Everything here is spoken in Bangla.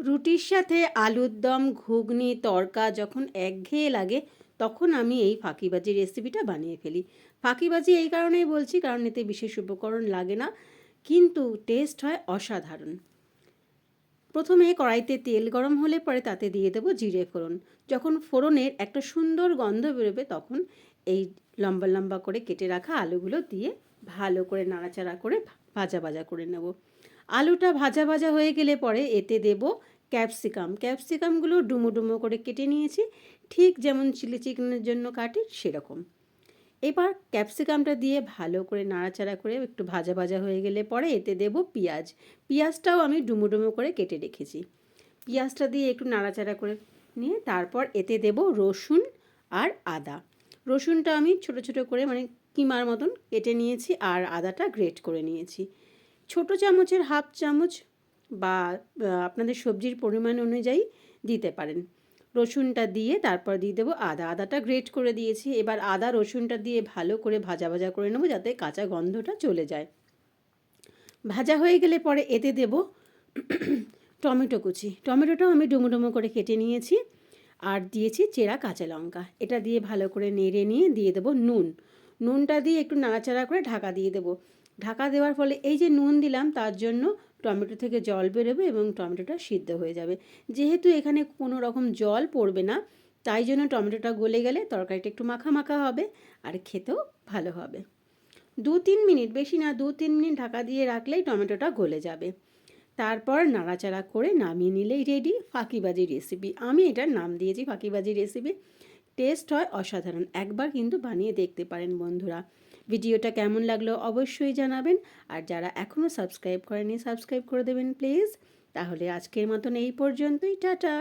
রুটির সাথে আলুর দম, ঘুগনি, তড়কা যখন একঘেয়ে লাগে তখন আমি এই ফাঁকিবাজি রেসিপিটা বানিয়ে ফেলি। ফাঁকিবাজি এই কারণেই বলছি কারণ এতে বিশেষ উপকরণ লাগে না, কিন্তু টেস্ট হয় অসাধারণ। প্রথমে কড়াইতে তেল গরম হলে পরে তাতে দিয়ে দেবো জিরে ফোড়ন। যখন ফোড়নের একটা সুন্দর গন্ধ বেরোবে তখন এই লম্বা লম্বা করে কেটে রাখা আলুগুলো দিয়ে ভালো করে নাড়াচাড়া করে ভাজা ভাজা করে নেব। আলুটা ভাজা ভাজা হয়ে গেলে পরে এতে দেব ক্যাপসিকামগুলো ডুমো ডুমো করে কেটে নিয়েছি, ঠিক যেমন চিলি চিকেনের জন্য কাটি সেরকম। এবার ক্যাপসিকামটা দিয়ে ভালো করে নাড়াচাড়া করে একটু ভাজা ভাজা হয়ে গেলে পরে এতে দেব পেঁয়াজটাও আমি ডুমো ডুমো করে কেটে রেখেছি। পেঁয়াজটা দিয়ে একটু নাড়াচাড়া করে নিয়ে তারপর এতে দেব রসুন আর আদা। রসুনটা আমি ছোট ছোট করে মানে কিমার মতন কেটে নিয়েছি, আর আদাটা গ্রেট করে নিয়েছি। ছোট চামচের হাফ চামচ বা আপনাদের সবজির পরিমাণ অনুযায়ী দিতে পারেন। রসুনটা দিয়ে তারপর দিয়ে দেবো আদাটা গ্রেট করে দিয়েছি। এবার আদা রসুনটা দিয়ে ভালো করে ভাজা ভাজা করে নেবো যাতে কাঁচা গন্ধটা চলে যায়। ভাজা হয়ে গেলে পরে এতে দেব টমেটো কুচি। টমেটোটাও আমি ডুমো ডুমো করে কেটে নিয়েছি, আর দিয়েছি চেরা কাঁচা লঙ্কা। এটা দিয়ে ভালো করে নেড়ে নিয়ে দিয়ে দেবো নুনটা দিয়ে একটু নাড়াচাড়া করে ঢাকা দিয়ে দেবো। ঢাকা দেওয়ার ফলে এই যে নুন দিলাম তার জন্য টমেটো থেকে জল বেরোবে এবং টমেটোটা সিদ্ধ হয়ে যাবে। যেহেতু এখানে কোনো রকম জল পড়বে না, তাই জন্য টমেটোটা গলে গেলে তরকারিটা একটু মাখা মাখা হবে আর খেতেও ভালো হবে। 2-3 মিনিট, বেশি না, 2-3 মিনিট ঢাকা দিয়ে রাখলেই টমেটোটা গলে যাবে। তারপর নাড়াচাড়া করে নামিয়ে নিলেই রেডি ফাঁকিবাজি রেসিপি। আমি এটার নাম দিয়েছি ফাঁকিবাজি রেসিপি। টেস্ট হয় অসাধারণ। একবার কিন্তু বানিয়ে দেখতে পারেন বন্ধুরা। ভিডিওটা কেমন লাগলো অবশ্যই জানাবেন, আর যারা এখনও সাবস্ক্রাইব করেনি সাবস্ক্রাইব করে দেবেন প্লিজ। তাহলে আজকের মতন এই পর্যন্তই, টাটা।